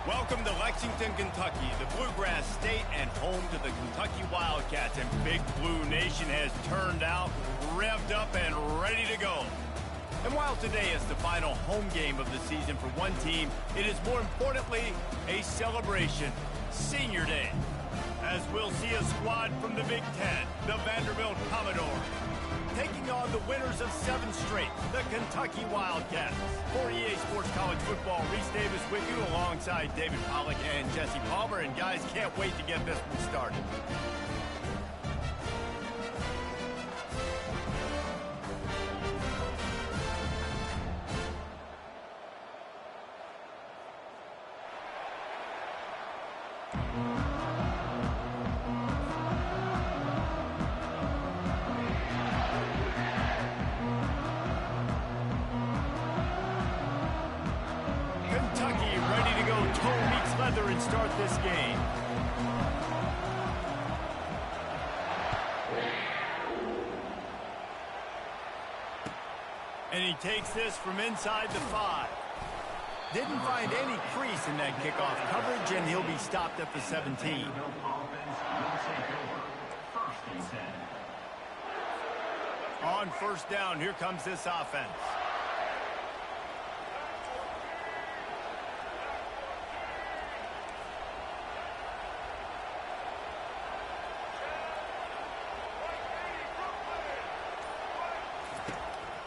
Welcome to Lexington, Kentucky, the Bluegrass State and home to the Kentucky Wildcats. And Big Blue Nation has turned out, revved up, and ready to go. And while today is the final home game of the season for one team, it is more importantly a celebration, Senior Day. As we'll see a squad from the Big Ten, the Vanderbilt Commodores, taking on the winners of 7 straight, the Kentucky Wildcats. For EA Sports College Football, Reese Davis with you alongside David Pollack and Jesse Palmer. And guys, can't wait to get this one started. And start this game. And he takes this from inside the 5. Didn't find any crease in that kickoff coverage, and he'll be stopped at the 17. On first down, here comes this offense.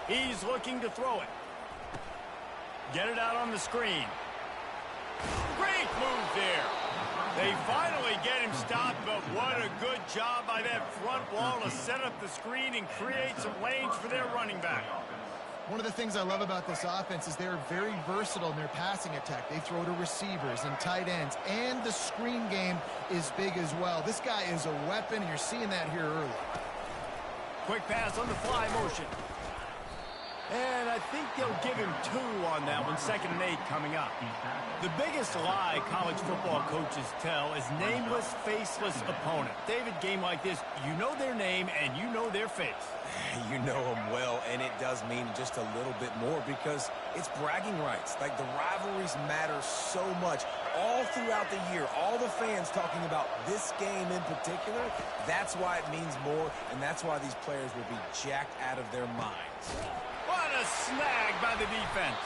He's looking to throw it. Get it out on the screen. Great move there. They finally get him stopped, but what a good job by that front wall to set up the screen and create some lanes for their running back. One of the things I love about this offense is they're very versatile in their passing attack. They throw to receivers and tight ends, and the screen game is big as well. This guy is a weapon, and you're seeing that here early. Quick pass on the fly motion. And I think they'll give him 2 on that one. 2nd and 8 coming up. The biggest lie college football coaches tell is nameless, faceless opponent. David, game like this, you know their name and you know their face. You know them well, and it does mean just a little bit more because it's bragging rights. Like, the rivalries matter so much all throughout the year. All the fans talking about this game in particular, that's why it means more, and that's why these players will be jacked out of their minds. What a snag by the defense.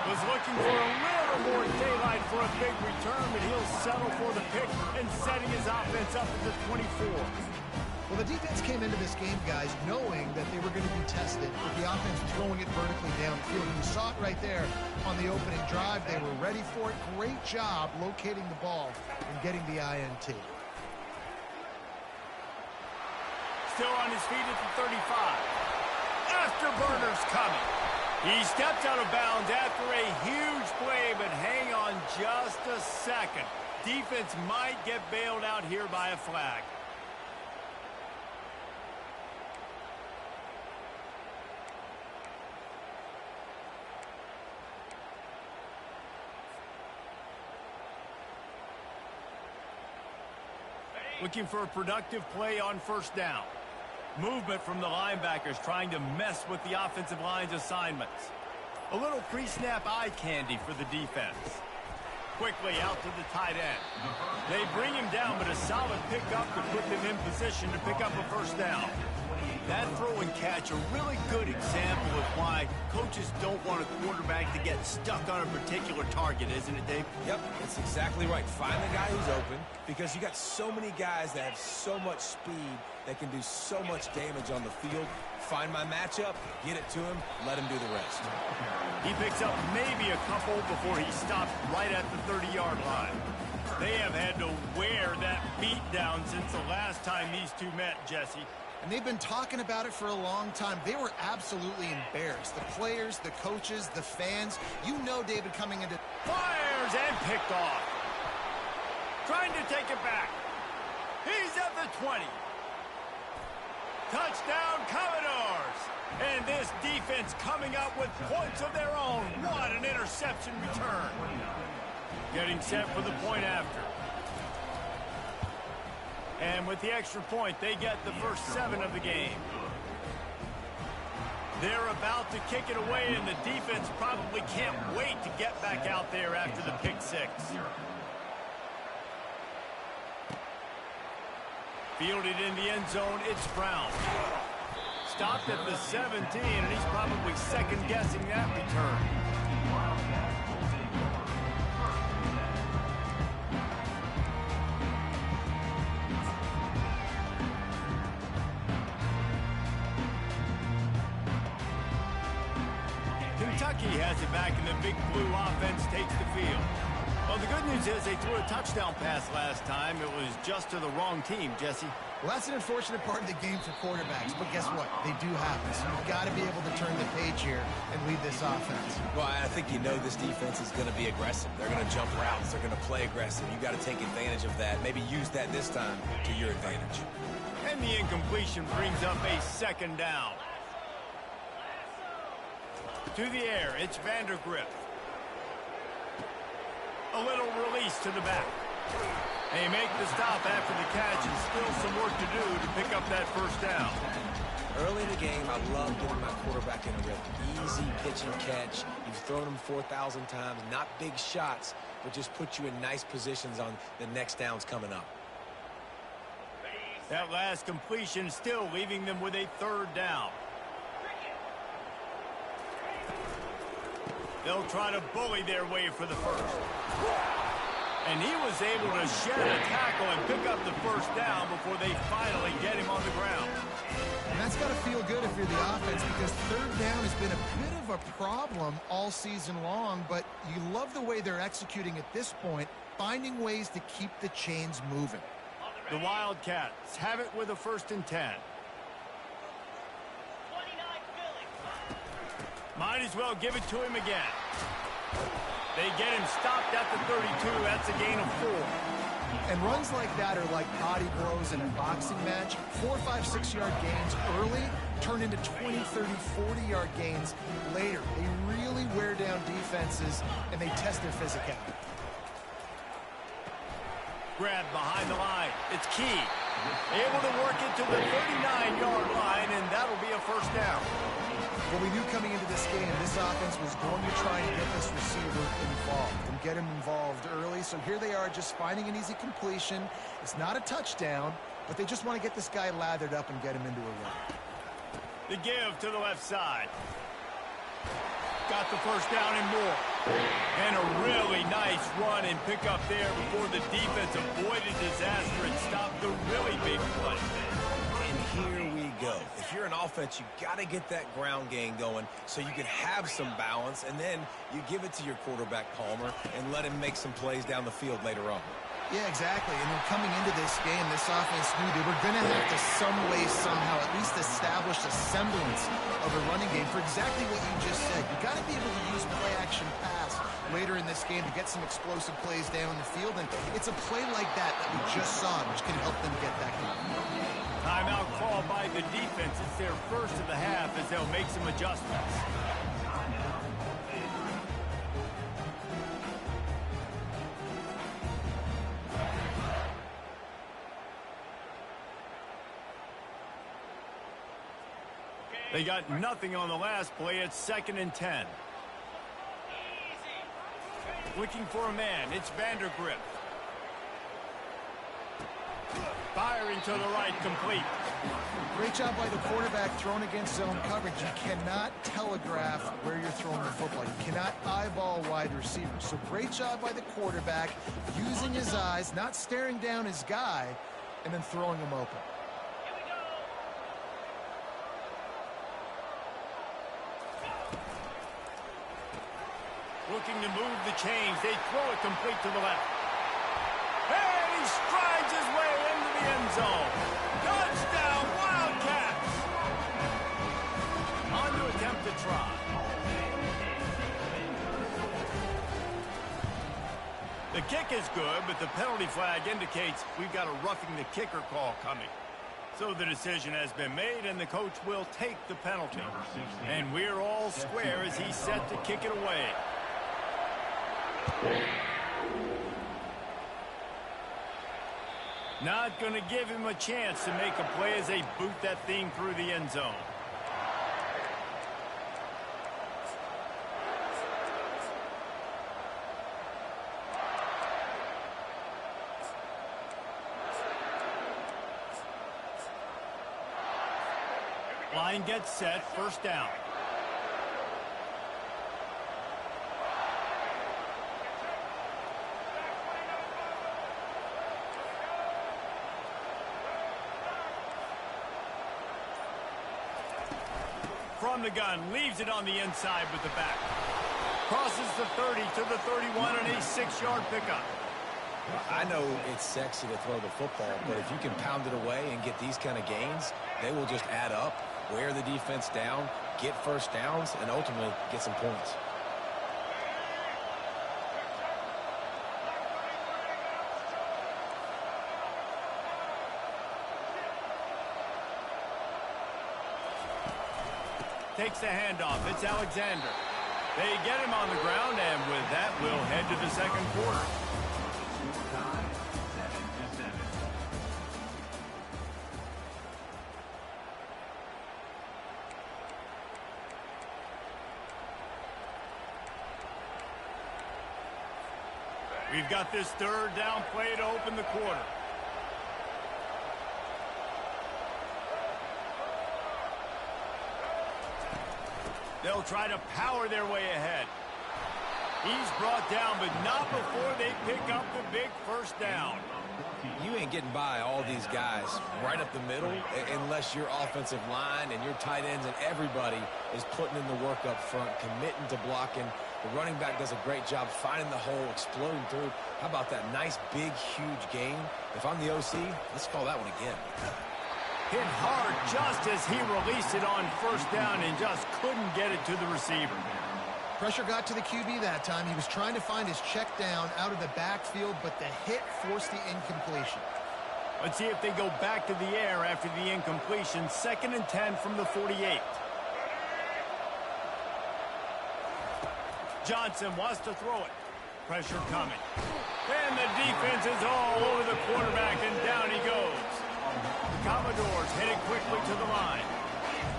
Was looking for a little more daylight for a big return, but he'll settle for the pick and setting his offense up at the 24. Well, the defense came into this game, guys, knowing that they were going to be tested with the offense throwing it vertically downfield. You saw it right there on the opening drive. They were ready for it. Great job locating the ball and getting the INT. Still on his feet at the 35. Afterburner's coming. He steps out of bounds after a huge play, but hang on just a second. Defense might get bailed out here by a flag. Looking for a productive play on first down. Movement from the linebackers trying to mess with the offensive line's assignments. A little pre-snap eye candy for the defense. quickly out to the tight end. They bring him down, but a solid pickup to put them in position to pick up a first down. That throw and catch, a really good example of why coaches don't want a quarterback to get stuck on a particular target, isn't it, Dave? Yep, that's exactly right. Find the guy who's open, because you got so many guys that have so much speed that can do so much damage on the field. Find my matchup, get it to him, let him do the rest. He picks up maybe a couple before he stopped right at the 30-yard line. They have had to wear that beat down since the last time these two met, Jesse. And they've been talking about it for a long time. They were absolutely embarrassed. The players, the coaches, the fans. You know David coming into... Fires and picked off. Trying to take it back. He's at the 20. Touchdown, Commodores. And this defense coming up with points of their own. What an interception return. Getting set for the point after. And with the extra point, they get the first 7 of the game. They're about to kick it away, and the defense probably can't wait to get back out there after the pick 6. Fielded in the end zone, it's Brown. Stopped at the 17, and he's probably second-guessing that return. Kentucky has it back, and the Big Blue offense takes the field. Well, the good news is they threw a touchdown pass last time. It was just to the wrong team, Jesse. Well, that's an unfortunate part of the game for quarterbacks, but guess what? They do happen, so you've got to be able to turn the page here and lead this offense. Well, I think you know this defense is going to be aggressive. They're going to jump routes. They're going to play aggressive. You've got to take advantage of that. Maybe use that this time to your advantage. And the incompletion brings up a second down. To the air, it's Vandergrift. A little release to the back. They make the stop after the catch, and still some work to do to pick up that first down. Early in the game, I love getting my quarterback in a real easy pitch and catch. You've thrown them 4,000 times, not big shots, but just put you in nice positions on the next downs coming up. That last completion still leaving them with a third down. They'll try to bully their way for the first. And he was able to shed a tackle and pick up the first down before they finally get him on the ground. And that's got to feel good if you're the offense, because third down has been a bit of a problem all season long, but you love the way they're executing at this point, finding ways to keep the chains moving. The Wildcats have it with a 1st and 10. Might as well give it to him again. They get him stopped at the 32. That's a gain of 4. And runs like that are like body blows in a boxing match. 4, 5, 6-yard gains early turn into 20, 30, 40-yard gains later. They really wear down defenses, and they test their physicality. Grab behind the line. It's Key. Able to work it to the 39-yard line, and that'll be a first down. Well, we knew coming into this game, this offense was going to try and get this receiver involved and get him involved early. So here they are just finding an easy completion. It's not a touchdown, but they just want to get this guy lathered up and get him into a run. The give to the left side. Got the first down and more. And a really nice run and pick up there before the defense avoided disaster and stopped the really big play. And here we go. If you're an offense, you got to get that ground game going so you can have some balance, and then you give it to your quarterback, Palmer, and let him make some plays down the field later on. Yeah, exactly. And then coming into this game, this offense knew they were going to have to some way, somehow, at least establish a semblance of a running game for exactly what you just said. You got to be able to use play-action pass later in this game to get some explosive plays down the field, and it's a play like that that we just saw, which can help them get that going. Timeout called by the defense. It's their first of the half as they'll make some adjustments. They got nothing on the last play. It's 2nd and 10. Looking for a man. It's Vandergrift. Firing to the right, complete. Great job by the quarterback throwing against zone coverage. You cannot telegraph where you're throwing the football. You cannot eyeball wide receivers. So great job by the quarterback using his eyes, not staring down his guy, and then throwing him open. Looking to move the chains. They throw it complete to the left. And he strides his way into the end zone. Touchdown, Wildcats! On to attempt to try. The kick is good, but the penalty flag indicates we've got a roughing the kicker call coming. So the decision has been made, and the coach will take the penalty. And we're all square as he's set to kick it away. Not going to give him a chance to make a play as they boot that thing through the end zone. Line gets set, first down. From the gun, leaves it on the inside with the back. Crosses the 30 to the 31 and a 6-yard pickup. I know it's sexy to throw the football, but if you can pound it away and get these kind of gains, they will just add up, wear the defense down, get first downs, and ultimately get some points. Takes the handoff. It's Alexander. They get him on the ground, and with that, we'll head to the second quarter. We've got this third down play to open the quarter. They'll try to power their way ahead. He's brought down, but not before they pick up the big first down. You ain't getting by all these guys right up the middle unless your offensive line and your tight ends and everybody is putting in the work up front, committing to blocking. The running back does a great job finding the hole, exploding through. How about that nice, big, huge gain? If I'm the OC, let's call that one again. Hit hard just as he released it on first down and just couldn't get it to the receiver. Pressure got to the QB that time. He was trying to find his check down out of the backfield, but the hit forced the incompletion. Let's see if they go back to the air after the incompletion. 2nd and 10 from the 48. Johnson wants to throw it. Pressure coming. And the defense is all over the quarterback, and down he goes. The Commodores headed quickly to the line.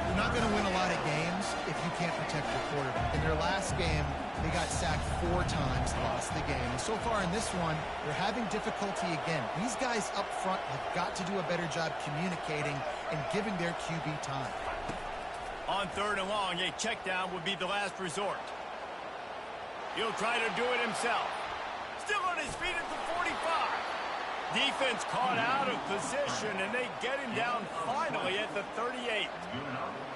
You're not going to win a lot of games if you can't protect your quarterback. In their last game, they got sacked 4 times, lost the game. And so far in this one, they're having difficulty again. These guys up front have got to do a better job communicating and giving their QB time. On 3rd and long, a check down would be the last resort. He'll try to do it himself. Still on his feet at the 45. Defense caught out of position, and they get him down finally at the 38.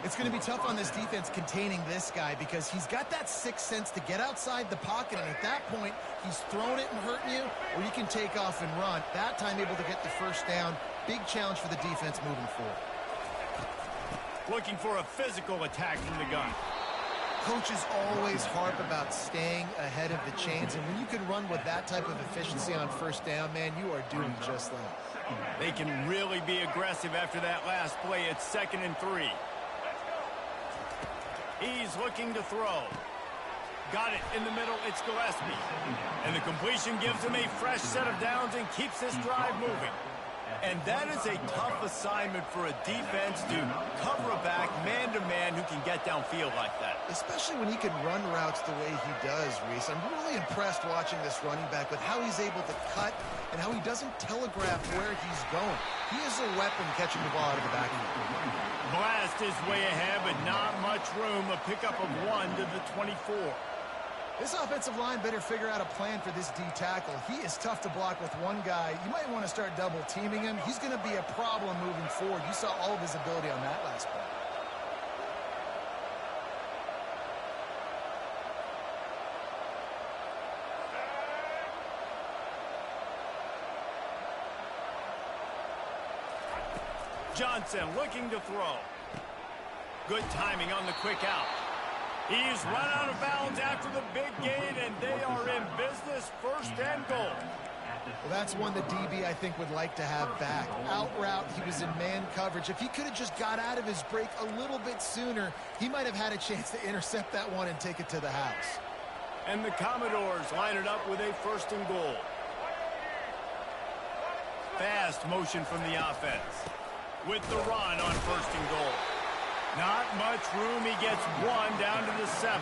It's going to be tough on this defense containing this guy because he's got that sixth sense to get outside the pocket, and at that point, he's throwing it and hurting you, or you can take off and run. That time able to get the first down. Big challenge for the defense moving forward. Looking for a physical attack from the gun. Coaches always harp about staying ahead of the chains, and when you can run with that type of efficiency on first down, man, you are doing just that. They can really be aggressive after that last play. It's 2nd and 3. He's looking to throw. Got it in the middle. It's Gillespie. And the completion gives him a fresh set of downs and keeps this drive moving. And that is a tough assignment for a defense to cover a back man-to-man who can get downfield like that. Especially when he can run routes the way he does, Reese. I'm really impressed watching this running back with how he's able to cut and how he doesn't telegraph where he's going. He is a weapon catching the ball out of the backfield. Blast is way ahead, but not much room. A pickup of 1 to the 24. This offensive line better figure out a plan for this D tackle. He is tough to block with one guy. You might want to start double teaming him. He's going to be a problem moving forward. You saw all of his ability on that last play. Johnson looking to throw. Good timing on the quick out. He's run out of bounds after the big gain, and they are in business, 1st and goal. Well, that's one the DB, I think, would like to have back. Out route, he was in man coverage. If he could have just got out of his break a little bit sooner, he might have had a chance to intercept that one and take it to the house. And the Commodores line it up with a 1st and goal. Fast motion from the offense. With the run on 1st and goal. Not much room. He gets 1 down to the 7.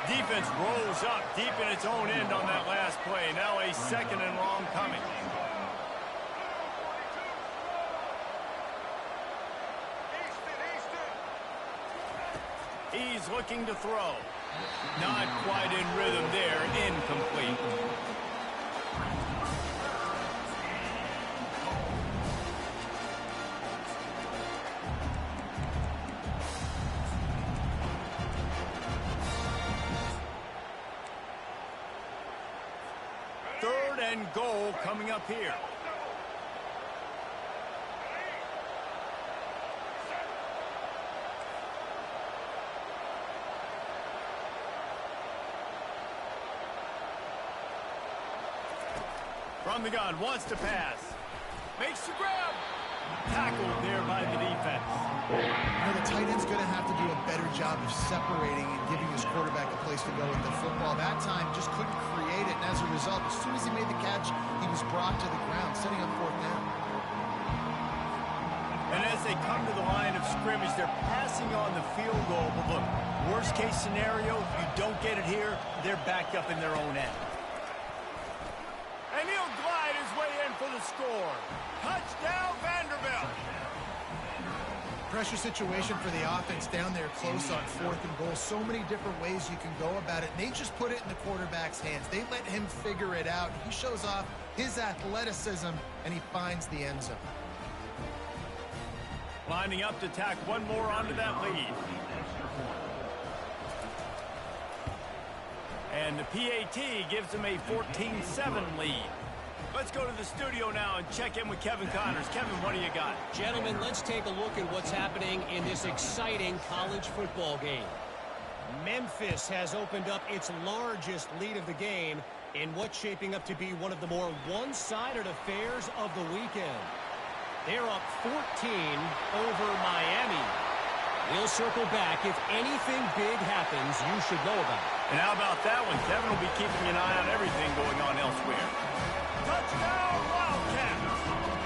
Defense rolls up deep in its own end on that last play. Now a 2nd and long coming. He's looking to throw. Not quite in rhythm there. Incomplete. And goal coming up here. From the gun, wants to pass. Makes the grab. Tackled there by the defense. The tight end's going to have to do a better job of separating and giving his quarterback a place to go with the football. That time just couldn't create it, and as a result, as soon as he made the catch, he was brought to the ground, setting up 4th down. And as they come to the line of scrimmage, they're passing on the field goal. But look, worst case scenario, if you don't get it here, they're backed up in their own end. And he'll glide his way in for the score. Touchdown, Vanderbilt. Pressure situation for the offense down there close on 4th and goal. So many different ways you can go about it. And they just put it in the quarterback's hands. They let him figure it out. He shows off his athleticism, and he finds the end zone. Lining up to tack one more onto that lead. And the PAT gives them a 14-7 lead. Let's go to the studio now and check in with Kevin Connors. Kevin, what do you got? Gentlemen, let's take a look at what's happening in this exciting college football game. Memphis has opened up its largest lead of the game in what's shaping up to be one of the more one-sided affairs of the weekend. They're up 14 over Miami. We'll circle back. If anything big happens, you should know about it. And how about that one? Kevin will be keeping an eye on everything going on elsewhere. Touchdown, Wildcats!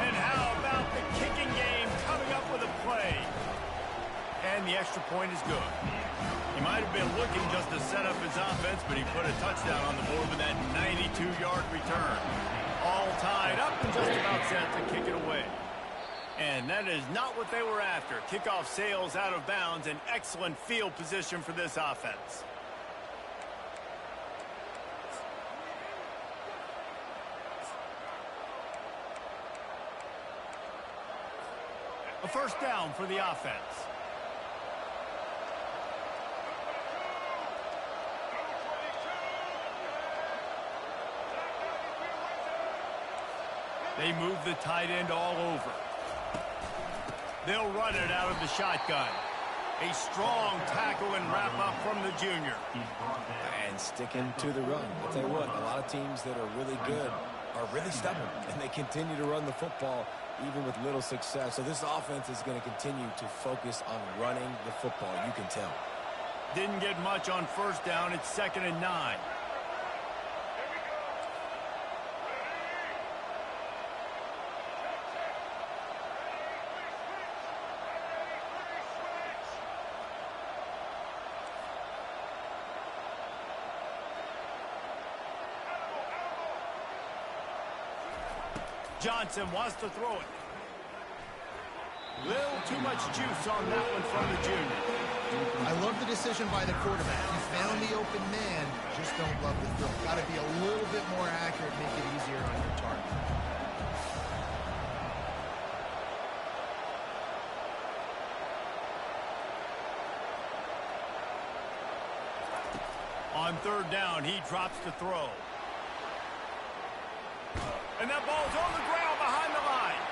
And how about the kicking game coming up with a play? And the extra point is good. He might have been looking just to set up his offense, but he put a touchdown on the board with that 92-yard return. All tied up and just about set to kick it away. And that is not what they were after. Kickoff sails out of bounds. An excellent field position for this offense. A 1st down for the offense. They move the tight end all over. They'll run it out of the shotgun. A strong tackle and wrap up from the junior. And sticking to the run. I'll tell you what, a lot of teams that are really good are really stubborn, and they continue to run the football even with little success. So this offense is going to continue to focus on running the football, you can tell. Didn't get much on 1st down. It's 2nd and 9. Johnson wants to throw it. Little too much juice on that one from the junior. I love the decision by the quarterback. He found the open man, just don't love the throw. Got to be a little bit more accurate, make it easier on your target. On third down, he drops to throw. And that ball's on the ground behind the line.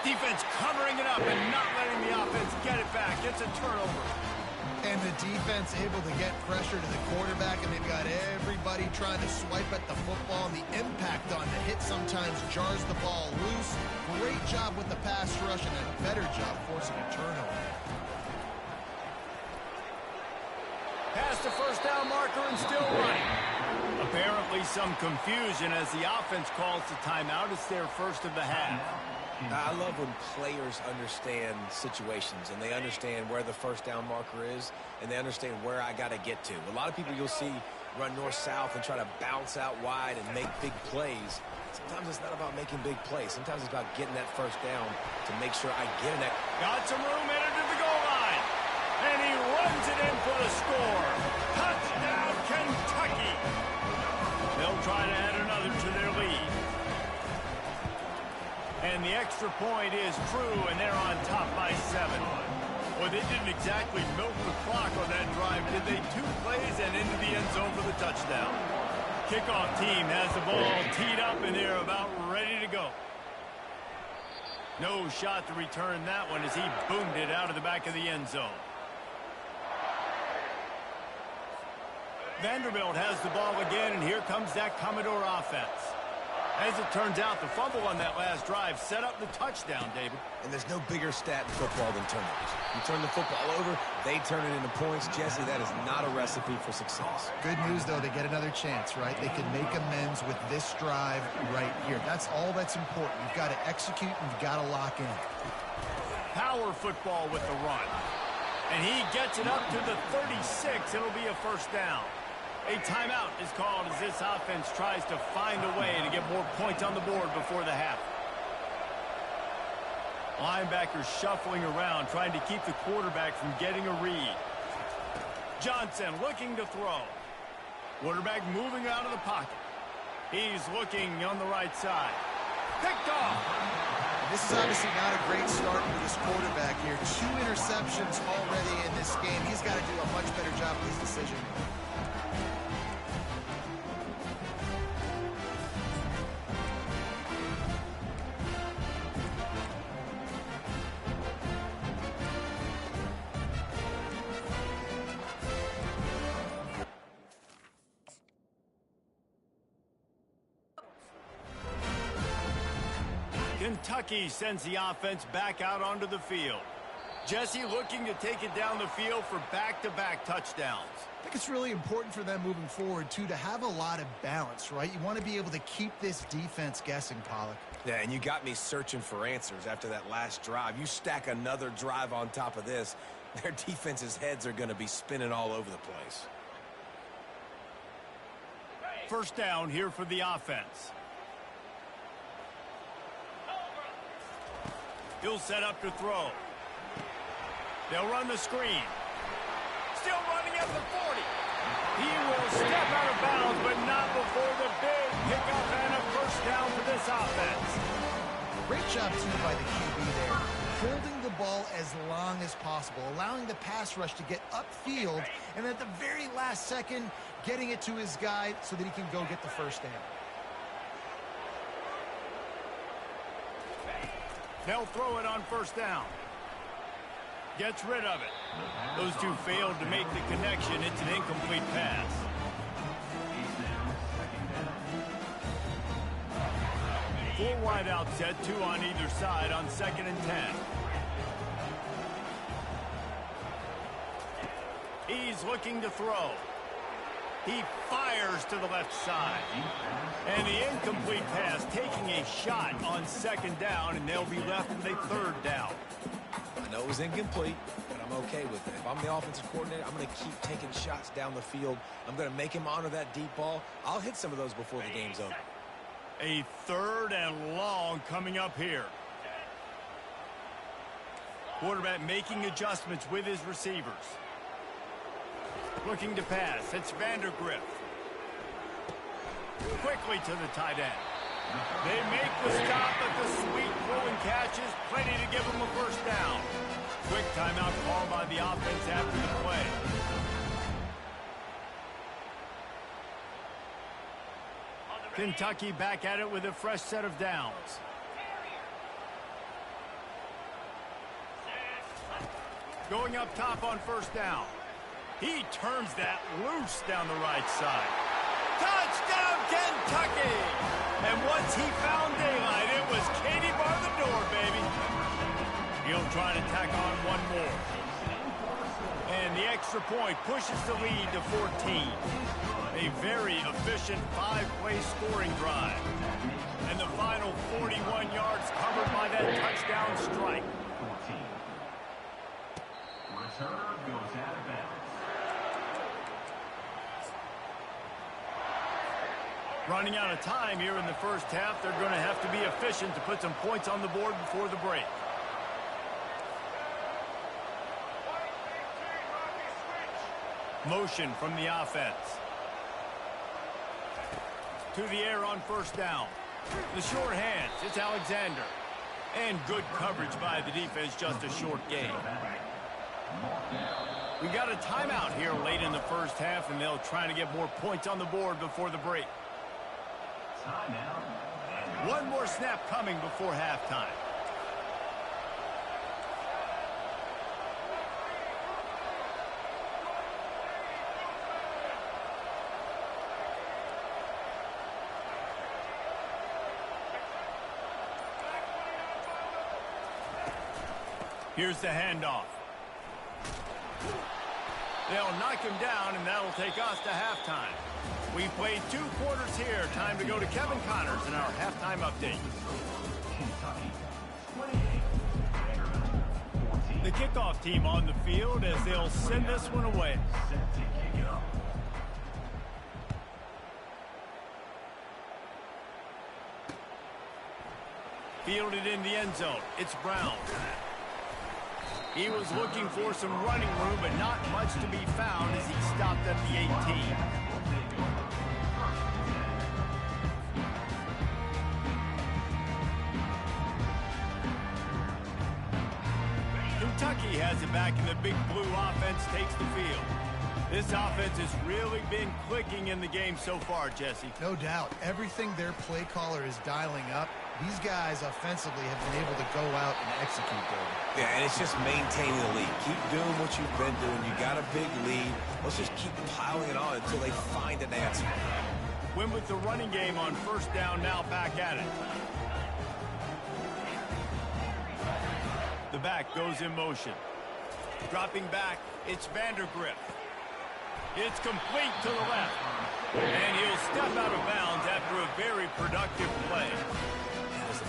Defense covering it up and not letting the offense get it back. It's a turnover. And the defense able to get pressure to the quarterback, and they've got everybody trying to swipe at the football. And the impact on the hit sometimes jars the ball loose. Great job with the pass rush and a better job forcing a turnover. Past the first down marker and still running. Apparently some confusion as the offense calls the timeout. It's their first of the half. I love when players understand situations and they understand where the first down marker is and they understand where I got to get to. A lot of people you'll see run north-south and try to bounce out wide and make big plays. Sometimes it's not about making big plays. Sometimes it's about getting that first down to make sure I get in that. Got some room headed to the goal line. And he runs it in for the score. Touchdown, Kentucky. They'll try to add another to their lead. And the extra point is true, and they're on top by 7. Well, they didn't exactly milk the clock on that drive, did they? 2 plays and into the end zone for the touchdown. Kickoff team has the ball teed up, and they're about ready to go. No shot to return that one as he boomed it out of the back of the end zone. Vanderbilt has the ball again, and here comes that Commodore offense. As it turns out, the fumble on that last drive set up the touchdown, David. And there's no bigger stat in football than turnovers. You turn the football over, they turn it into points. Jesse, that is not a recipe for success. Good news, though, they get another chance, right? They can make amends with this drive right here. That's all that's important. You've got to execute and you've got to lock in. Power football with the run. And he gets it up to the 36. It'll be a first down. A timeout is called as this offense tries to find a way to get more points on the board before the half. Linebackers shuffling around, trying to keep the quarterback from getting a read. Johnson looking to throw. Quarterback moving out of the pocket. He's looking on the right side. Picked off. This is obviously not a great start for this quarterback here. 2 interceptions already in this game. He's got to do a much better job with his decision. Kentucky sends the offense back out onto the field. Jesse looking to take it down the field for back-to-back touchdowns. I think it's really important for them moving forward, too, to have a lot of balance, right? You want to be able to keep this defense guessing, Pollock. Yeah, and you got me searching for answers after that last drive. You stack another drive on top of this, their defense's heads are going to be spinning all over the place. First down here for the offense. He'll set up to throw. They'll run the screen. Still running at the 40. He will step out of bounds, but not before the big pickup and a first down for this offense. Great job, too, by the QB there. Holding the ball as long as possible, allowing the pass rush to get upfield, and at the very last second, getting it to his guy so that he can go get the first down. They'll throw it on first down. Gets rid of it. Those two failed to make the connection. It's an incomplete pass. Four wide out set, 2 on either side on 2nd and 10. He's looking to throw. He fires to the left side. And the incomplete pass taking a shot on 2nd down, and they'll be left with a 3rd down. I know it was incomplete, but I'm okay with it. If I'm the offensive coordinator, I'm going to keep taking shots down the field. I'm going to make him honor that deep ball. I'll hit some of those before the game's over. A 3rd and long coming up here. Quarterback making adjustments with his receivers. Looking to pass. It's Vandergriff. Quickly to the tight end. They make the stop, but the sweet throw and catch is plenty to give them a first down. Quick timeout called by the offense after the play. Kentucky back at it with a fresh set of downs. Going up top on first down. He turns that loose down the right side. Touchdown, Kentucky! And once he found daylight, it was Katie bar the door, baby. He'll try to tack on one more. And the extra point pushes the lead to 14. A very efficient 5-play scoring drive. And the final 41 yards covered by that touchdown strike. Returner goes out of bounds. Running out of time here in the first half, they're going to have to be efficient to put some points on the board before the break. Motion from the offense. To the air on first down. The short hands, it's Alexander. And good coverage by the defense, just a short gain. We got a timeout here late in the first half, and they'll try to get more points on the board before the break. One more snap coming before halftime. Here's the handoff. They'll knock him down, and that'll take us to halftime. We played 2 quarters here. Time to go to Kevin Connors in our halftime update. The kickoff team on the field as they'll send this one away. Fielded in the end zone. It's Brown. He was looking for some running room, but not much to be found as he stopped at the 18. Kentucky has it back, and the big blue offense takes the field. This offense has really been clicking in the game so far, Jesse. No doubt. Everything their play caller is dialing up, these guys offensively have been able to go out and execute, David. Yeah, and it's just maintaining the lead. Keep doing what you've been doing. You got a big lead. Let's just keep piling it on until they find an answer. Win with the running game on first down, now back at it. The back goes in motion. Dropping back, it's Vandergriff. It's complete to the left. And he'll step out of bounds after a very productive play.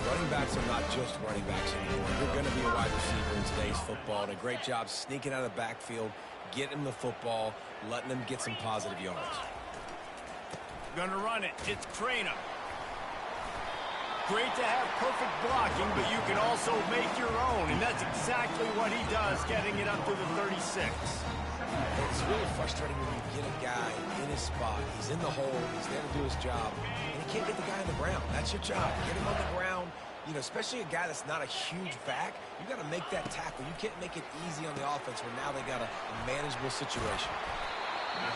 Running backs are not just running backs anymore. You're going to be a wide receiver in today's football. And a great job sneaking out of the backfield, getting the football, letting them get some positive yards. Gonna run it. It's Cranum. Great to have perfect blocking, but you can also make your own, and that's exactly what he does, getting it up to the 36. It's really frustrating when you get a guy in his spot. He's in the hole. He's there to do his job, and he can't get the guy on the ground. That's your job. Get him on the ground. You know, especially a guy that's not a huge back, you got to make that tackle. You can't make it easy on the offense when now they got a manageable situation.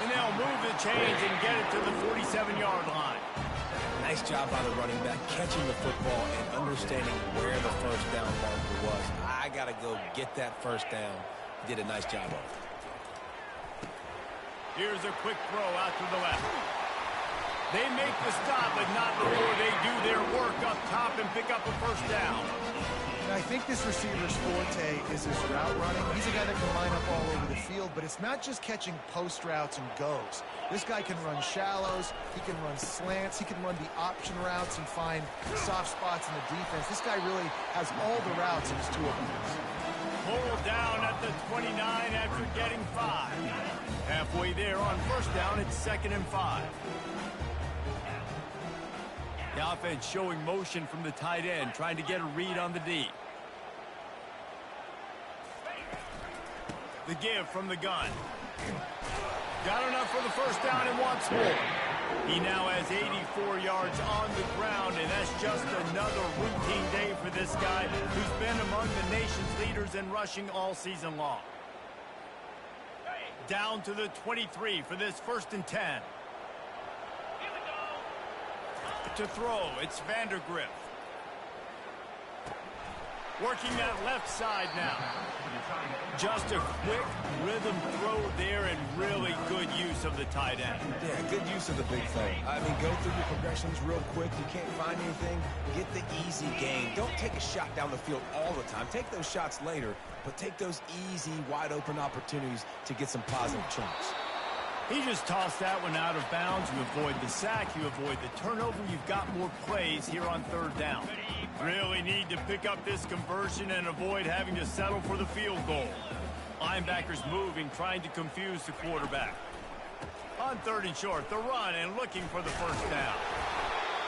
And they'll move the chains and get it to the 47-yard line. Nice job by the running back, catching the football and understanding where the first down marker was. I got to go get that first down. He did a nice job of it. Here's a quick throw out to the left. They make the stop, but not before they do their work up top and pick up a first down. And I think this receiver's forte is his route running. He's a guy that can line up all over the field, but it's not just catching post routes and goes. This guy can run shallows, he can run slants, he can run the option routes and find soft spots in the defense. This guy really has all the routes in his toolbox. Pulled down at the 29 after getting 5. Halfway there on first down, it's 2nd and 5. The offense showing motion from the tight end, trying to get a read on the D. The give from the gun. Got enough for the first down and wants more. He now has 84 yards on the ground, and that's just another routine day for this guy who's been among the nation's leaders in rushing all season long. Down to the 23 for this 1st and 10. To throw, it's Vandergriff. Working that left side now. Just a quick rhythm throw there and really good use of the tight end. Yeah, good use of the big throw. I mean, go through your progressions real quick. You can't find anything. Get the easy gain. Don't take a shot down the field all the time. Take those shots later, but take those easy, wide-open opportunities to get some positive chunks. He just tossed that one out of bounds. You avoid the sack, you avoid the turnover. You've got more plays here on 3rd down. Really need to pick up this conversion and avoid having to settle for the field goal. Linebackers moving, trying to confuse the quarterback. On 3rd and short, the run and looking for the 1st down.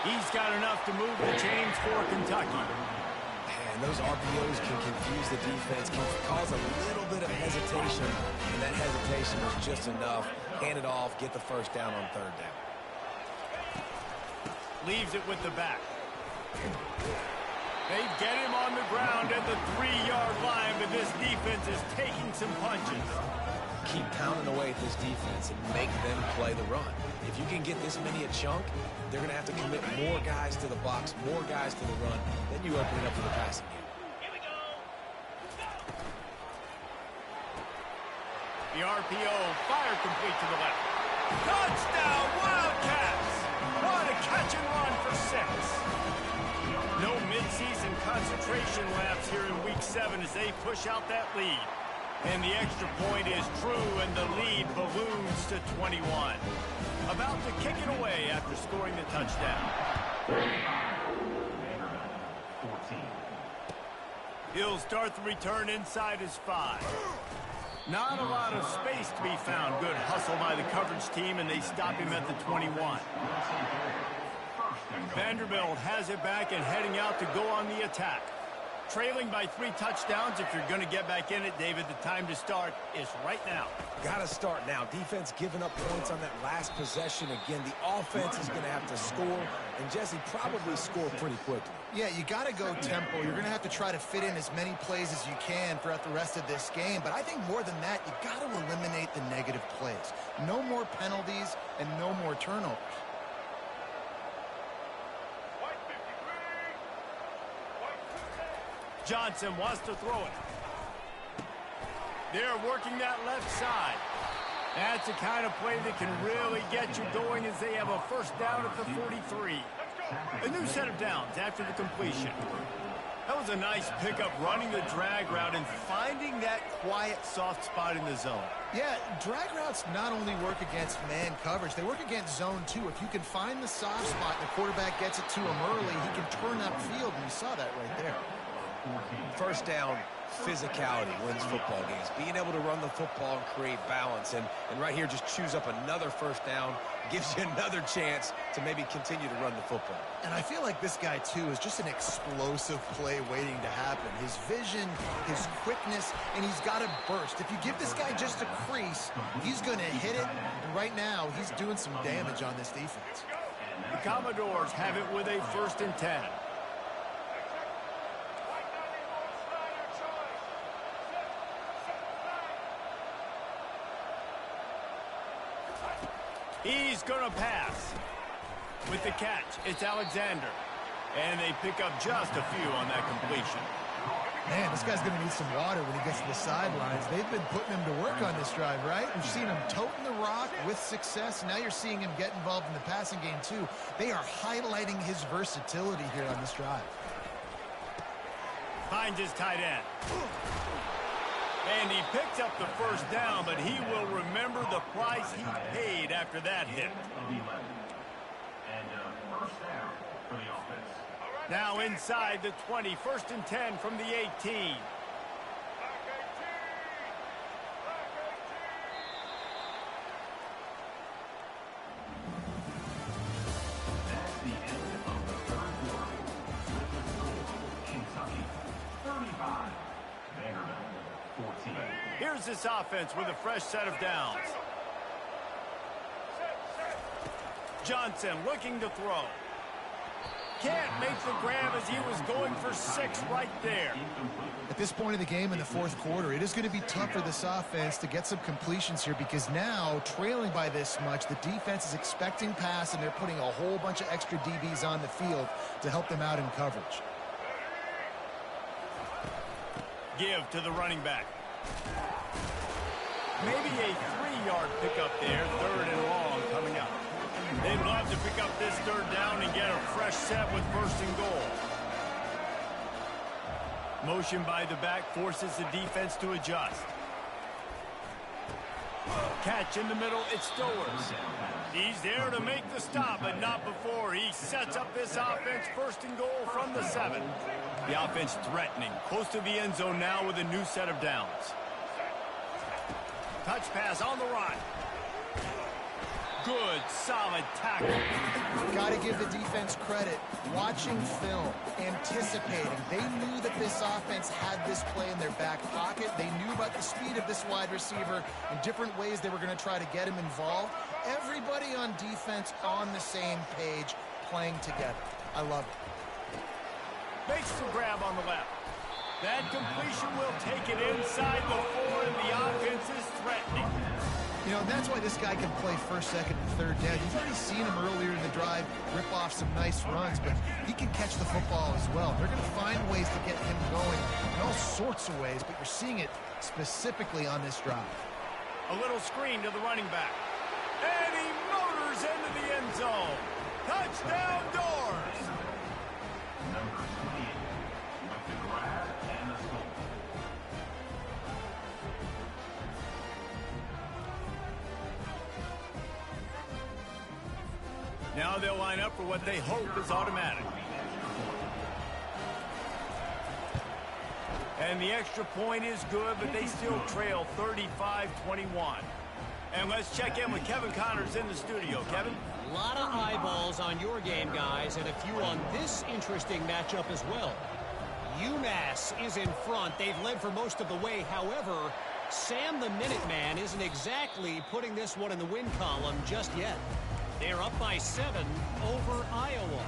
He's got enough to move the chains for Kentucky. And those RPOs can confuse the defense, can cause a little bit of hesitation, and that hesitation was just enough. Hand it off, get the 1st down on 3rd down. Leaves it with the back. They get him on the ground at the 3-yard line, but this defense is taking some punches. Keep pounding away at this defense and make them play the run. If you can get this many a chunk, they're going to have to commit more guys to the box, more guys to the run. Then you open it up for the passing game. The RPO, fire complete to the left. Touchdown, Wildcats! What a catch and run for 6. No midseason concentration laps here in Week 7 as they push out that lead. And the extra point is true, and the lead balloons to 21. About to kick it away after scoring the touchdown. 14. He'll start the return inside his 5. Not a lot of space to be found. Good hustle by the coverage team, and they stop him at the 21. Vanderbilt has it back and heading out to go on the attack. Trailing by 3 touchdowns. If you're going to get back in it, David, the time to start is right now. Got to start now. Defense giving up points on that last possession. Again, the offense is going to have to score, and Jesse probably score pretty quickly. Yeah, you got to go tempo. You're going to have to try to fit in as many plays as you can throughout the rest of this game. But I think more than that, you got to eliminate the negative plays. No more penalties and no more turnovers. Johnson wants to throw it. They're working that left side. That's the kind of play that can really get you going as they have a 1st down at the 43. A new set of downs after the completion. That was a nice pickup, running the drag route and finding that quiet, soft spot in the zone. Yeah, drag routes not only work against man coverage, they work against zone too. If you can find the soft spot and the quarterback gets it to him early, he can turn upfield, and you saw that right there. 1st down, physicality wins football games. Being able to run the football and create balance. And right here, just choose up another 1st down. Gives you another chance to maybe continue to run the football. And I feel like this guy, too, is just an explosive play waiting to happen. His vision, his quickness, and he's got to burst. If you give this guy just a crease, he's going to hit it. And right now, he's doing some damage on this defense. The Commodores have it with a 1st and 10. He's going to pass. With the catch, it's Alexander. And they pick up just a few on that completion. Man, this guy's going to need some water when he gets to the sidelines. They've been putting him to work on this drive, right? We've seen him toting the rock with success. Now you're seeing him get involved in the passing game, too. They are highlighting his versatility here on this drive. Finds his tight end. And he picks up the 1st down, but he will remember the price he paid after that hit. And 1st down for the offense. Now inside the 20, 1st and 10 from the 18. That's the end of the 14. Here's this offense with a fresh set of downs. Johnson looking to throw. Can't make the grab as he was going for 6 right there. At this point of the game in the fourth quarter, it is going to be tough for this offense to get some completions here because now, trailing by this much, the defense is expecting pass and they're putting a whole bunch of extra DBs on the field to help them out in coverage. Give to the running back. Maybe a 3-yard pickup there, 3rd and long coming up. They'd love to pick up this 3rd down and get a fresh set with 1st and goal. Motion by the back forces the defense to adjust. Catch in the middle, it's Stowers. He's there to make the stop, but not before. He sets up this offense 1st and goal from the 7. The offense threatening, close to the end zone now with a new set of downs. Touch pass on the run. Good, solid tackle. Got to give the defense credit. Watching film, anticipating. They knew that this offense had this play in their back pocket. They knew about the speed of this wide receiver and different ways they were going to try to get him involved. Everybody on defense on the same page, playing together. I love it. Makes the grab on the left. That completion will take it inside the 4, and the offense is threatening. You know, that's why this guy can play 1st, 2nd, and 3rd down. You've already seen him earlier in the drive rip off some nice runs, but he can catch the football as well. They're going to find ways to get him going in all sorts of ways, but you're seeing it specifically on this drive. A little screen to the running back. And he motors into the end zone. Touchdown, Doors! Number 28 with the grab and the score. Now they'll line up for what they hope is automatic. And the extra point is good, but they still trail 35-21. And let's check in with Kevin Connors in the studio. Kevin? A lot of eyeballs on your game, guys, and a few on this interesting matchup as well. UMass is in front. They've led for most of the way. However, Sam the Minuteman isn't exactly putting this one in the win column just yet. They're up by 7 over Iowa.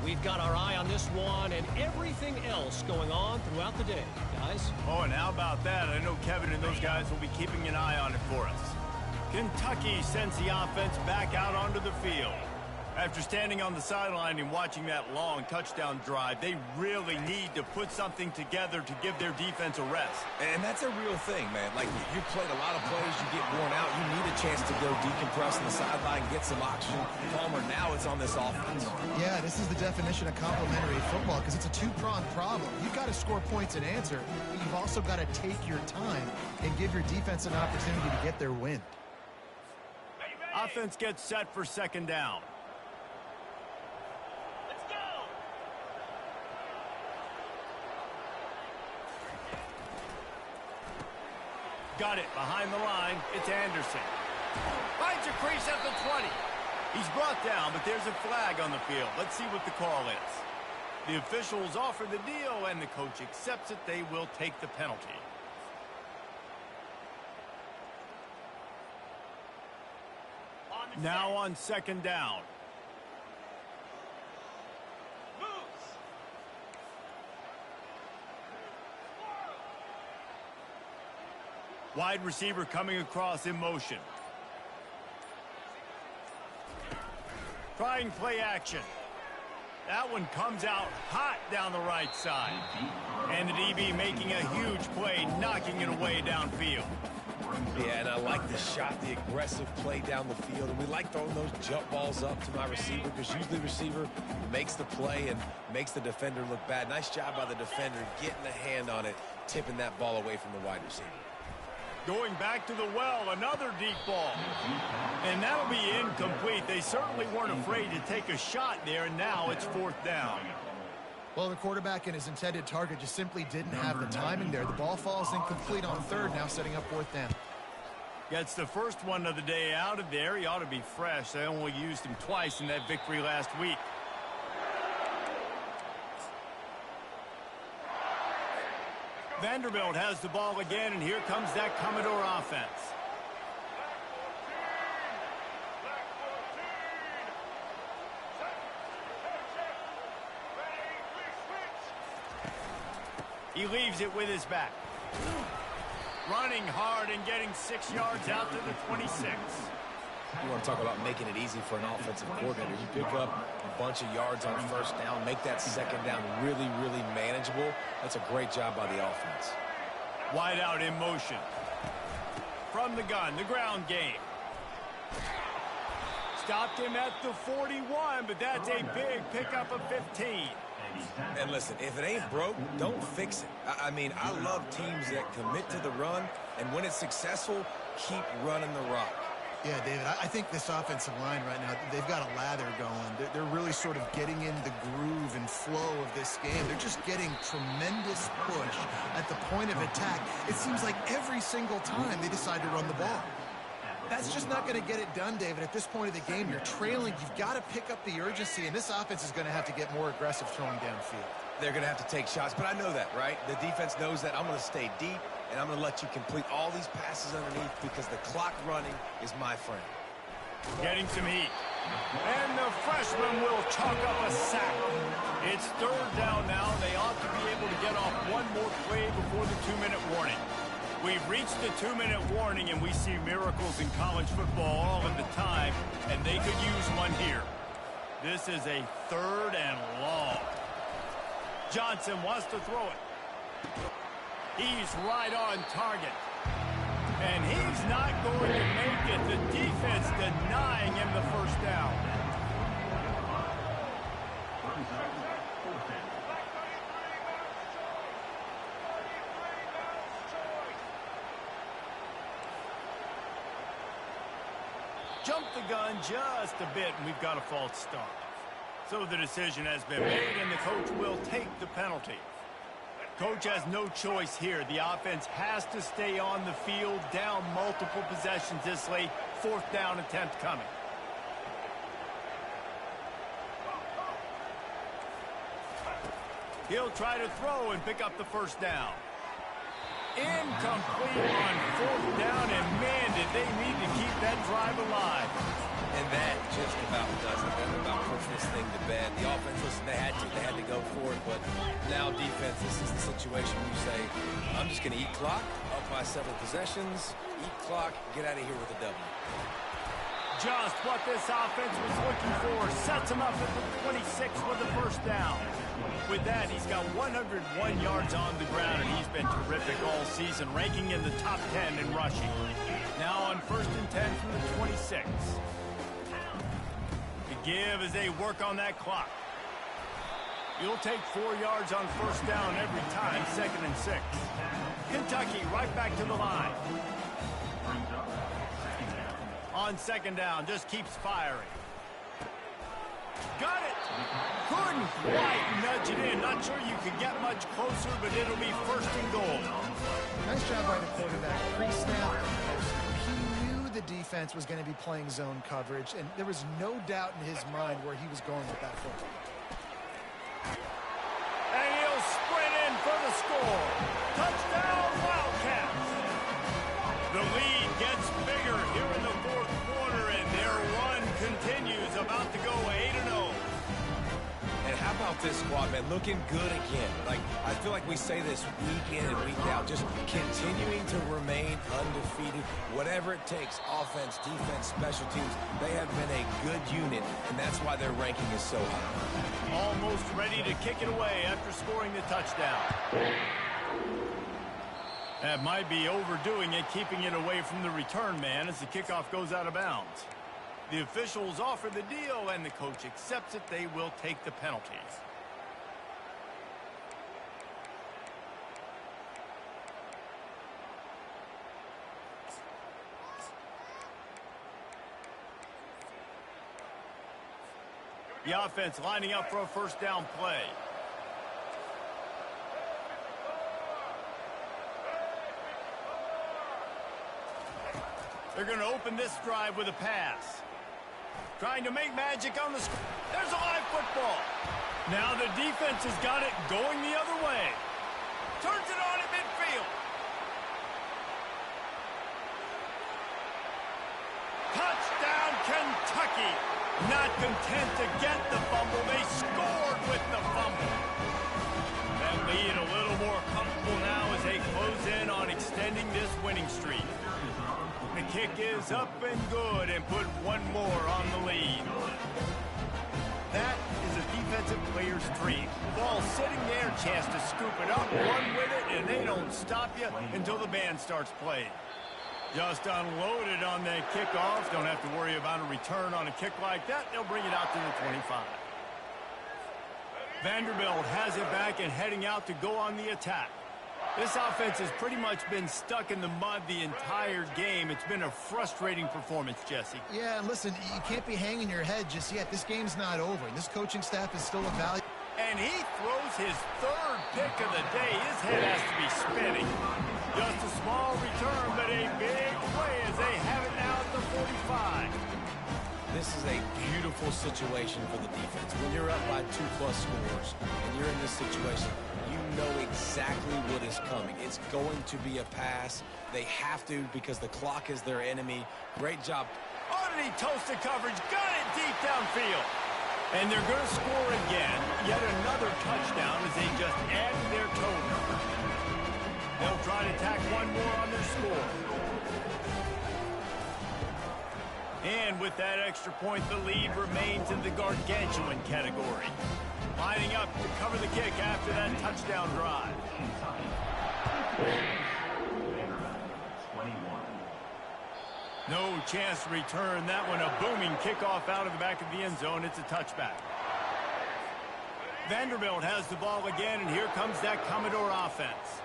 We've got our eye on this one and everything else going on throughout the day, guys. Oh, and how about that? I know Kevin and those guys will be keeping an eye on it for us. Kentucky sends the offense back out onto the field. After standing on the sideline and watching that long touchdown drive, they really need to put something together to give their defense a rest. And that's a real thing, man. Like, you've played a lot of plays, you get worn out, you need a chance to go decompress on the sideline, get some oxygen. Palmer, now it's on this offense. Yeah, this is the definition of complementary football because it's a two-pronged problem. You've got to score points and answer, but you've also got to take your time and give your defense an opportunity to get their win. Offense gets set for 2nd down. Got it behind the line. It's Anderson. Finds a crease at the 20. He's brought down, but there's a flag on the field. Let's see what the call is. The officials offer the deal, and the coach accepts it. They will take the penalty. Now on 2nd down. Wide receiver coming across in motion. Trying play action. That one comes out hot down the right side. And the DB making a huge play, knocking it away downfield. Yeah, and I like the shot, the aggressive play down the field. And we like throwing those jump balls up to my receiver because usually the receiver makes the play and makes the defender look bad. Nice job by the defender getting a hand on it, tipping that ball away from the wide receiver. Going back to the well, another deep ball. And that'll be incomplete. They certainly weren't afraid to take a shot there, and now it's 4th down. Well, the quarterback and his intended target just simply didn't have the timing there. The ball falls incomplete on 3rd, now setting up 4th down. Gets the first one of the day out of there. He ought to be fresh. They only used him twice in that victory last week. Vanderbilt has the ball again, and here comes that Commodore offense. He leaves it with his back. Running hard and getting 6 yards out to the 26. You want to talk about making it easy for an offensive coordinator. You pick up a bunch of yards on first down, make that second down really, really manageable. That's a great job by the offense. Wide out in motion. From the gun, the ground game. Stopped him at the 41, but that's a big pickup of 15. And listen, if it ain't broke, don't fix it. I mean, I love teams that commit to the run, and when it's successful, keep running the rock. Yeah, David, I think this offensive line right now, they've got a lather going. They're really sort of getting in the groove and flow of this game. They're just getting tremendous push at the point of attack. It seems like every single time they decide to run the ball. That's just not going to get it done, David. At this point of the game, you're trailing. You've got to pick up the urgency, and this offense is going to have to get more aggressive throwing downfield. They're going to have to take shots, but I know that, right? The defense knows that. I'm going to stay deep, and I'm going to let you complete all these passes underneath because the clock running is my friend. Getting some heat. And the freshman will chalk up a sack. It's third down now. They ought to be able to get off one more play before the 2-minute warning. We've reached the 2-minute warning, and we see miracles in college football all of the time, and they could use one here. This is a 3rd and long. Johnson wants to throw it. He's right on target. And he's not going to make it. The defense denying him the first down. Jump the gun just a bit, and we've got a false start. So the decision has been made, and the coach will take the penalty. Coach has no choice here. The offense has to stay on the field, down multiple possessions this late. 4th down attempt coming. He'll try to throw and pick up the first down. Incomplete on 4th down, and man, did they need to keep that drive alive. And that just about does it. That about puts this thing to bed. The offense, listen, they had to go for it, but now defense, this is the situation where you say, I'm just going to eat clock, up by several possessions, eat clock, get out of here with a W. Just what this offense was looking for. Sets him up at the 26 with the first down. With that, he's got 101 yards on the ground, and he's been terrific all season, ranking in the top 10 in rushing. Now on 1st and 10 from the 26. The give as they work on that clock. You'll take 4 yards on first down every time, 2nd and 6. Kentucky right back to the line. On 2nd down, just keeps firing. Got it! Couldn't quite nudge it in. Not sure you could get much closer, but it'll be 1st and goal. Nice job by the quarterback. Pre-snap, he knew the defense was going to be playing zone coverage, and there was no doubt in his mind where he was going with that football. And he'll sprint in for the score. Touchdown, Wildcats! The lead gets bigger here in the 4th quarter, and their run continues, about to go 8-0. And how about this squad, man? Looking good again. Like, I feel like we say this week in and week out, just continuing to remain undefeated. Whatever it takes, offense, defense, special teams, they have been a good unit, and that's why their ranking is so high. Almost ready to kick it away after scoring the touchdown. That might be overdoing it, keeping it away from the return man as the kickoff goes out of bounds. The officials offer the deal, and the coach accepts it. They will take the penalties. The offense lining up for a first down play. They're going to open this drive with a pass. Trying to make magic on the screen. There's a live football. Now the defense has got it going the other way. Turns it on at midfield. Touchdown, Kentucky. Not content to get the fumble, they scored with the fumble. That lead a little more comfortable now as they close in on extending this winning streak. The kick is up and good and put one more on the lead. That is a defensive player's dream. Ball sitting there, chance to scoop it up, run with it, and they don't stop you until the band starts playing. Just unloaded on that kickoff. Don't have to worry about a return on a kick like that. They'll bring it out to the 25. Vanderbilt has it back and heading out to go on the attack. This offense has pretty much been stuck in the mud the entire game. It's been a frustrating performance, Jesse. Yeah, and listen, you can't be hanging your head just yet. This game's not over, and this coaching staff is still evaluating. And he throws his third pick of the day. His head has to be spinning. Just a small return, but a big play as they have it now at the 45. This is a beautiful situation for the defense. When you're up by 2+ scores and you're in this situation, you know exactly what is coming. It's going to be a pass. They have to because the clock is their enemy. Great job. Underneath toasted coverage, got it deep downfield. And they're going to score again. Yet another touchdown as they just add to their total. They'll try to tack one more on their score. And with that extra point, the lead remains in the gargantuan category. Lining up to cover the kick after that touchdown drive. No chance to return that one. A booming kickoff out of the back of the end zone. It's a touchback. Vanderbilt has the ball again, and here comes that Commodore offense.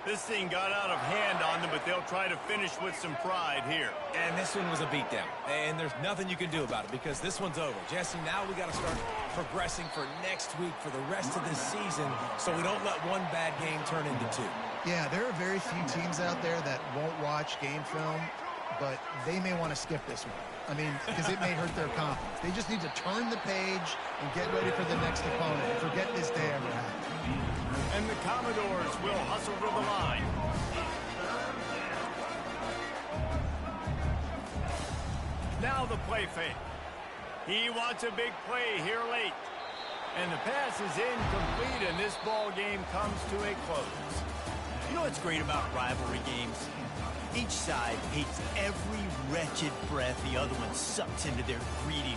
This thing got out of hand on them, but they'll try to finish with some pride here. And this one was a beatdown. And there's nothing you can do about it because this one's over. Jesse, now we got to start progressing for next week for the rest of this season so we don't let one bad game turn into two. Yeah, there are very few teams out there that won't watch game film, but they may want to skip this one. I mean, because it may hurt their confidence. They just need to turn the page and get ready for the next opponent and forget this day ever happened. And the Commodores will hustle to the line. Now the play fake. He wants a big play here late. And the pass is incomplete, and this ball game comes to a close. You know what's great about rivalry games? Each side hates every wretched breath the other one sucks into their greedy